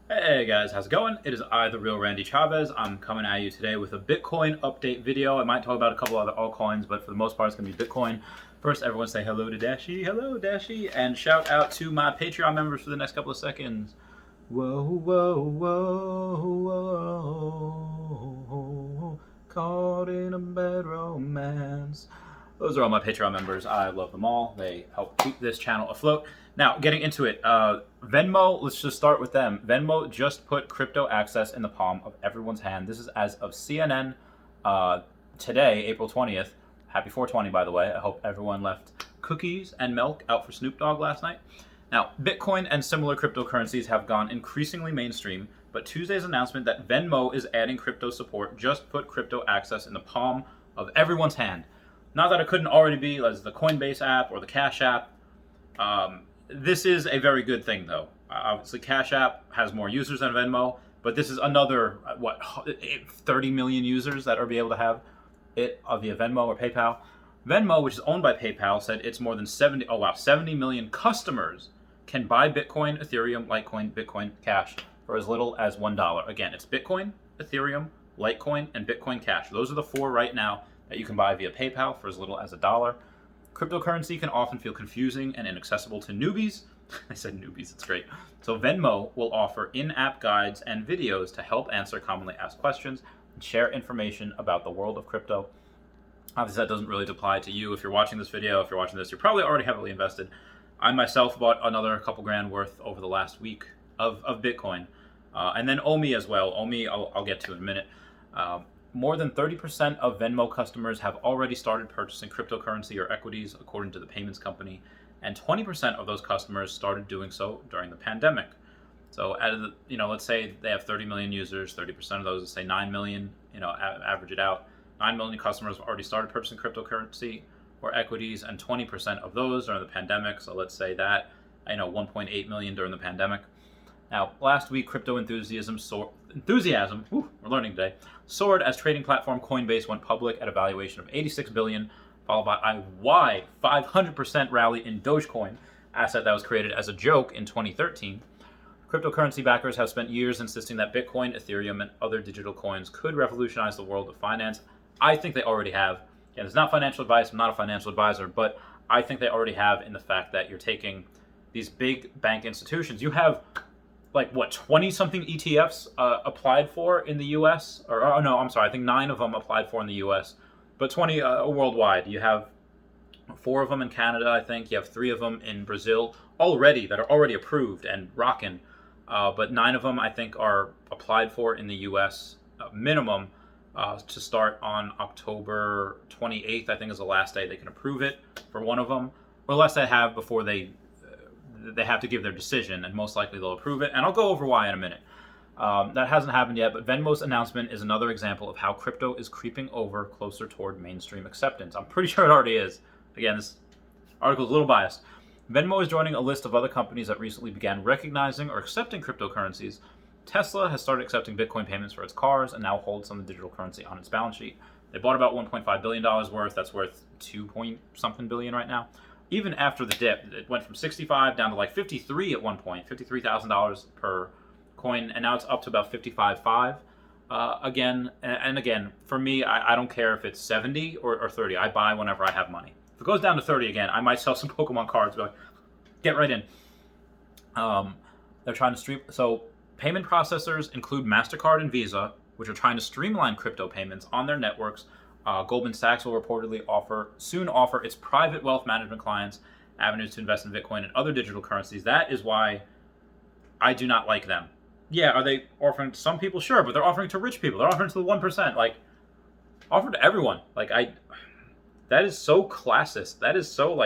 Hey guys, how's it going? It is I, the real Randy Chavez. I'm coming at you today with a Bitcoin update video. I might talk about a couple other altcoins, but for the most part, it's going to be Bitcoin. First, everyone say hello to Dashi. Hello, Dashi. And shout out to my Patreon members for the next couple of seconds. Whoa, whoa, whoa, whoa. Caught in a bad romance. Those are all my Patreon members. I love them all. They help keep this channel afloat. Now, getting into it, Venmo, let's just start with them. Venmo just put crypto access in the palm of everyone's hand. This is as of CNN today, April 20th. Happy 420, by the way. I hope everyone left cookies and milk out for Snoop Dogg last night. Now, Bitcoin and similar cryptocurrencies have gone increasingly mainstream, but Tuesday's announcement that Venmo is adding crypto support just put crypto access in the palm of everyone's hand. Not that it couldn't already be as the Coinbase app or the Cash app. This is a very good thing, though. Obviously, Cash App has more users than Venmo, but this is another, 30 million users that are be able to have it via Venmo or PayPal. Venmo, which is owned by PayPal, said it's more than 70 million customers can buy Bitcoin, Ethereum, Litecoin, Bitcoin Cash for as little as $1. Again, it's Bitcoin, Ethereum, Litecoin, and Bitcoin Cash. Those are the four right now that you can buy via PayPal for as little as $1. Cryptocurrency can often feel confusing and inaccessible to newbies. I said newbies, it's great. So Venmo will offer in-app guides and videos to help answer commonly asked questions and share information about the world of crypto. Obviously, that doesn't really apply to you. If you're watching this video, if you're watching this, you're probably already heavily invested. I myself bought another couple grand worth over the last week of Bitcoin. And then Omi as well. Omi, I'll get to in a minute. More than 30% of Venmo customers have already started purchasing cryptocurrency or equities, according to the payments company, and 20% of those customers started doing so during the pandemic. So, out of the, let's say they have 30 million users, 30% of those, let's say 9 million, average it out. 9 million customers have already started purchasing cryptocurrency or equities, and 20% of those during the pandemic. So, let's say that, 1.8 million during the pandemic. Now, last week, crypto enthusiasm, we're learning today, soared as trading platform Coinbase went public at a valuation of $86 billion, followed by a wide 500% rally in Dogecoin, asset that was created as a joke in 2013. Cryptocurrency backers have spent years insisting that Bitcoin, Ethereum, and other digital coins could revolutionize the world of finance. I think they already have. And it's not financial advice, I'm not a financial advisor, but I think they already have in the fact that you're taking these big bank institutions. You have 20-something ETFs applied for in the U.S. Or no, I'm sorry, I think 9 of them applied for in the U.S., but 20 worldwide. You have 4 of them in Canada, I think. You have 3 of them in Brazil that are already approved and rocking. But 9 of them, I think, are applied for in the U.S. Minimum to start on October 28th, I think is the last day they can approve it for one of them, or less they have before they have to give their decision, and most likely they'll approve it. And I'll go over why in a minute. That hasn't happened yet, but Venmo's announcement is another example of how crypto is creeping over closer toward mainstream acceptance. I'm pretty sure it already is. Again, this article is a little biased. Venmo is joining a list of other companies that recently began recognizing or accepting cryptocurrencies. Tesla has started accepting Bitcoin payments for its cars and now holds some digital currency on its balance sheet. They bought about $1.5 billion worth. That's worth 2-point-something billion right now. Even after the dip, it went from 65 down to like 53 at one point, $53,000 per coin, and now it's up to about 55.5 again. And again, for me, I don't care if it's 70 or 30. I buy whenever I have money. If it goes down to 30 again, I might sell some Pokemon cards. Be like, get right in. They're trying to stream. So payment processors include MasterCard and Visa, which are trying to streamline crypto payments on their networks. Goldman Sachs will reportedly soon offer its private wealth management clients avenues to invest in Bitcoin and other digital currencies. That is why I do not like them. Yeah, are they offering to some people? Sure, but they're offering to rich people. They're offering to the 1%. Offer to everyone. That is so classist. That is so,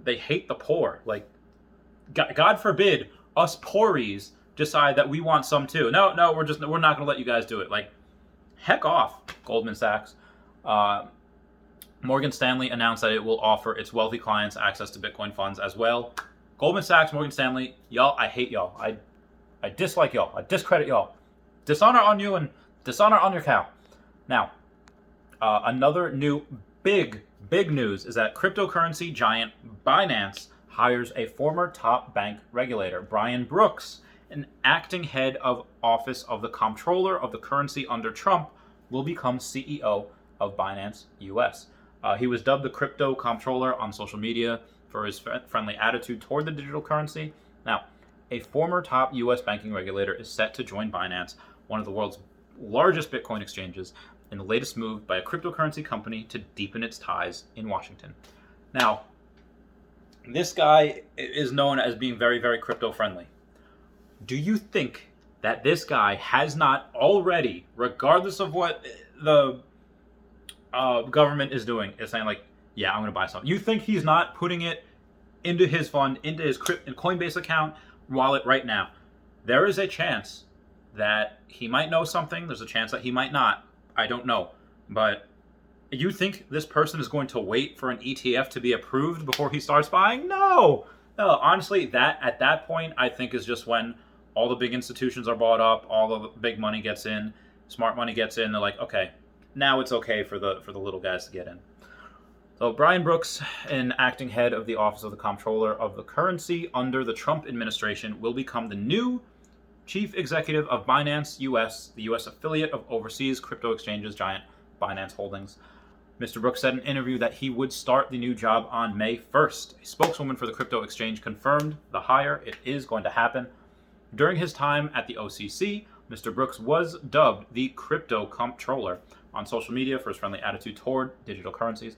they hate the poor. God forbid us poories decide that we want some too. No, we're not going to let you guys do it. Heck off, Goldman Sachs. Morgan Stanley announced that it will offer its wealthy clients access to Bitcoin funds as well. Goldman Sachs, Morgan Stanley, y'all, I hate y'all. I dislike y'all. I discredit y'all. Dishonor on you and dishonor on your cow. Now, another new big news is that cryptocurrency giant Binance hires a former top bank regulator, Brian Brooks, an acting head of office of the comptroller of the currency under Trump, will become CEO of Binance US. He was dubbed the crypto comptroller on social media for his friendly attitude toward the digital currency. Now, a former top US banking regulator is set to join Binance, one of the world's largest Bitcoin exchanges, in the latest move by a cryptocurrency company to deepen its ties in Washington. Now, this guy is known as being very, very crypto friendly. Do you think that this guy has not already, regardless of what the government is doing, is saying like, yeah, I'm going to buy something? You think he's not putting it into his fund, into his Coinbase account, wallet right now? There is a chance that he might know something. There's a chance that he might not. I don't know. But you think this person is going to wait for an ETF to be approved before he starts buying? No. Honestly, that at that point, I think is just when all the big institutions are bought up, all the big money gets in, smart money gets in. They're like, okay, now it's okay for the little guys to get in. So Brian Brooks, an acting head of the Office of the Comptroller of the Currency under the Trump administration, will become the new chief executive of Binance US, the US affiliate of overseas crypto exchanges giant Binance Holdings. Mr. Brooks said in an interview that he would start the new job on May 1st. A spokeswoman for the crypto exchange confirmed the hire. It is going to happen. During his time at the OCC, Mr. Brooks was dubbed the crypto comptroller on social media for his friendly attitude toward digital currencies.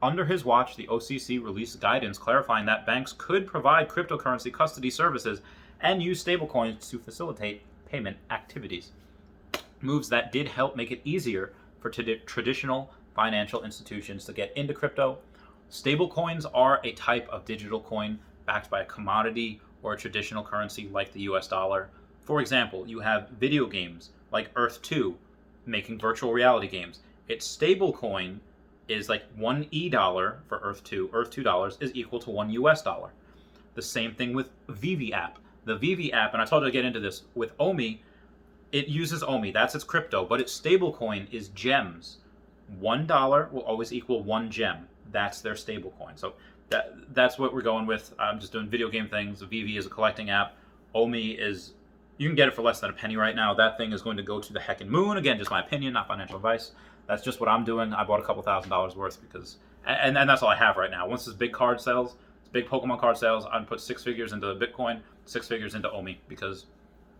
Under his watch, the OCC released guidance clarifying that banks could provide cryptocurrency custody services and use stablecoins to facilitate payment activities. Moves that did help make it easier for traditional financial institutions to get into crypto. Stablecoins are a type of digital coin backed by a commodity or a traditional currency like the US dollar. For example, you have video games like Earth 2 making virtual reality games. Its stablecoin is like $1 for Earth 2. Earth $2 is equal to $1. The same thing with Vivi app. The Vivi app, and I told you to get into this, with OMI, it uses OMI. That's its crypto, but its stablecoin is gems. $1 will always equal 1 gem. That's their stablecoin. So that's what we're going with. I'm just doing video game things. Vivi is a collecting app. OMI is, you can get it for less than a penny right now. That thing is going to go to the heckin' moon. Again, just my opinion, not financial advice. That's just what I'm doing. I bought a couple $1,000s worth because, and that's all I have right now. Once this big card sells, this big Pokemon card sales, I'm gonna put 6 figures into Bitcoin, 6 figures into OMI because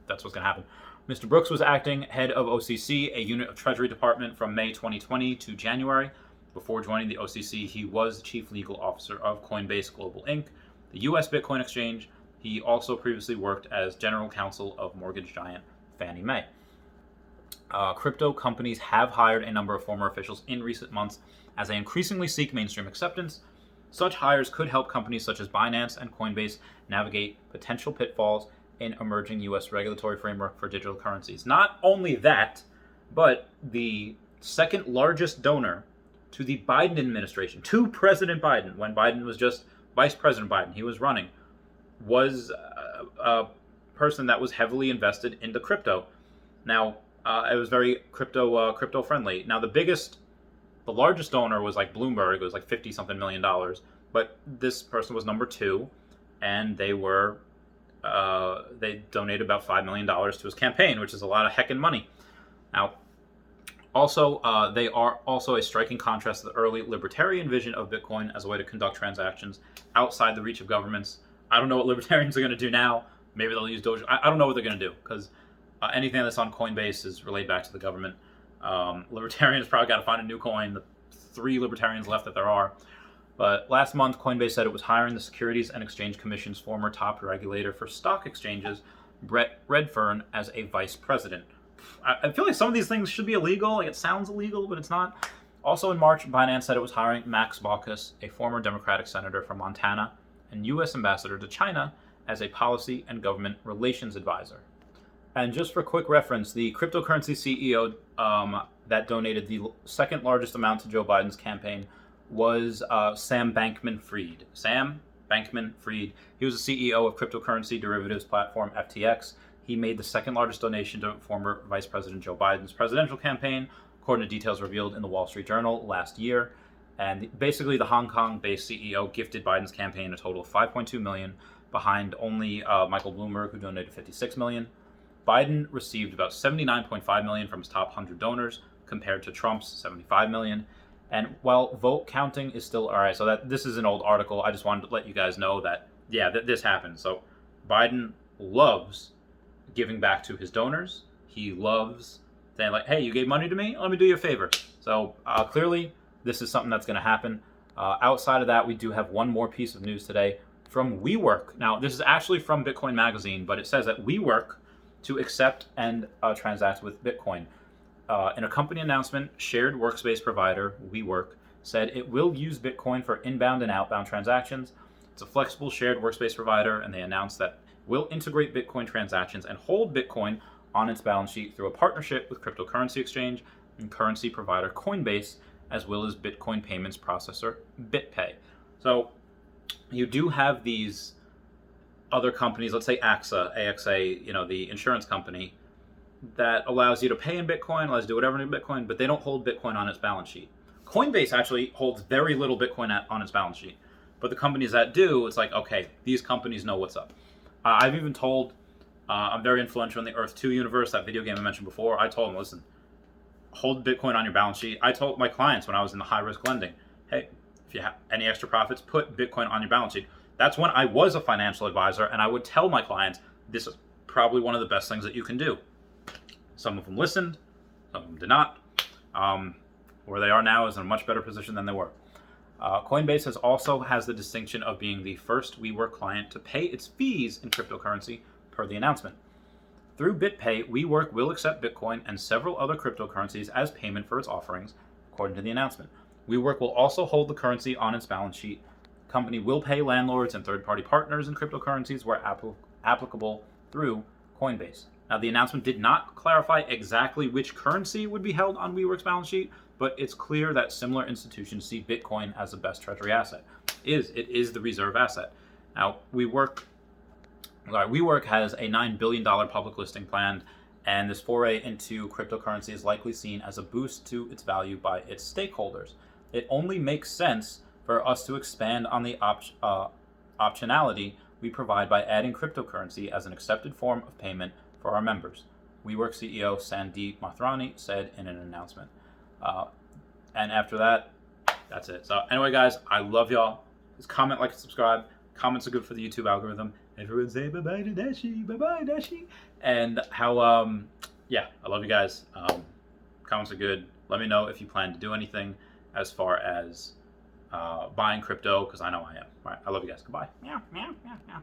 that's what's gonna happen. Mr. Brooks was acting head of OCC, a unit of Treasury Department, from May 2020 to January. Before joining the OCC, he was the chief legal officer of Coinbase Global Inc., the U.S. Bitcoin exchange. He also previously worked as general counsel of mortgage giant Fannie Mae. Crypto companies have hired a number of former officials in recent months as they increasingly seek mainstream acceptance. Such hires could help companies such as Binance and Coinbase navigate potential pitfalls in emerging U.S. regulatory framework for digital currencies. Not only that, but the second largest donor to the Biden administration, to President Biden, when Biden was just Vice President Biden, he was running, was a person that was heavily invested into crypto. Now, it was very crypto friendly. Now, the largest donor was like Bloomberg. It was like $50-something million. But this person was number 2, and they donated about $5 million to his campaign, which is a lot of heckin' money. Now, also, they are also a striking contrast to the early libertarian vision of Bitcoin as a way to conduct transactions outside the reach of governments. I don't know what libertarians are going to do now. Maybe they'll use Doge. I don't know what they're going to do because anything that's on Coinbase is relayed back to the government. Libertarians probably got to find a new coin. The 3 libertarians left that there are. But last month, Coinbase said it was hiring the Securities and Exchange Commission's former top regulator for stock exchanges, Brett Redfern, as a vice president. I feel like some of these things should be illegal. Like, it sounds illegal, but it's not. Also in March, Binance said it was hiring Max Baucus, a former Democratic senator from Montana and U.S. ambassador to China, as a policy and government relations advisor. And just for quick reference, the cryptocurrency CEO that donated the second largest amount to Joe Biden's campaign was Sam Bankman-Fried. Sam Bankman-Fried. He was the CEO of cryptocurrency derivatives platform FTX. He made the second largest donation to former Vice President Joe Biden's presidential campaign, according to details revealed in the Wall Street Journal last year. And basically, the Hong Kong-based CEO gifted Biden's campaign a total of $5.2 million. behind only Michael Bloomberg, who donated $56 million. Biden received about $79.5 million from his top 100 donors, compared to Trump's $75 million. And while vote counting is still all right, so this is an old article. I just wanted to let you guys know that, yeah, this happened. So Biden loves giving back to his donors. He loves saying, like, hey, you gave money to me, let me do you a favor. So clearly, this is something that's going to happen. Outside of that, we do have one more piece of news today from WeWork. Now, this is actually from Bitcoin Magazine, but it says that WeWork to accept and transact with Bitcoin. In a company announcement, shared workspace provider WeWork said it will use Bitcoin for inbound and outbound transactions. It's a flexible shared workspace provider, and they announced that it will integrate Bitcoin transactions and hold Bitcoin on its balance sheet through a partnership with cryptocurrency exchange and currency provider Coinbase, as well as Bitcoin payments processor BitPay. So you do have these other companies, let's say AXA, the insurance company, that allows you to pay in Bitcoin, allows you to do whatever in Bitcoin, but they don't hold Bitcoin on its balance sheet. Coinbase actually holds very little Bitcoin on its balance sheet. But the companies that do, it's like, okay, these companies know what's up. I've even told, I'm very influential in the Earth 2 universe, that video game I mentioned before. I told them, listen, hold Bitcoin on your balance sheet. I told my clients when I was in the high-risk lending, hey, if you have any extra profits, put Bitcoin on your balance sheet. That's when I was a financial advisor, and I would tell my clients, this is probably one of the best things that you can do. Some of them listened, some of them did not. Where they are now is in a much better position than they were. Coinbase also has the distinction of being the first WeWork client to pay its fees in cryptocurrency, per the announcement. Through BitPay, WeWork will accept Bitcoin and several other cryptocurrencies as payment for its offerings, according to the announcement. WeWork will also hold the currency on its balance sheet. The company will pay landlords and third-party partners in cryptocurrencies where applicable through Coinbase. Now, the announcement did not clarify exactly which currency would be held on WeWork's balance sheet, but it's clear that similar institutions see Bitcoin as the best treasury asset. It is the reserve asset. Now, WeWork has a $9 billion public listing planned, and this foray into cryptocurrency is likely seen as a boost to its value by its stakeholders. It only makes sense for us to expand on the optionality we provide by adding cryptocurrency as an accepted form of payment for our members, WeWork CEO Sandeep Mathrani said in an announcement. And after that, that's it. So anyway, guys, I love y'all. Just comment, like, and subscribe. Comments are good for the YouTube algorithm. Everyone say bye-bye to Dashi. Bye-bye, Dashi. And how, I love you guys. Comments are good. Let me know if you plan to do anything as far as buying crypto, because I know I am. All right, I love you guys. Goodbye. Meow, meow, meow, meow.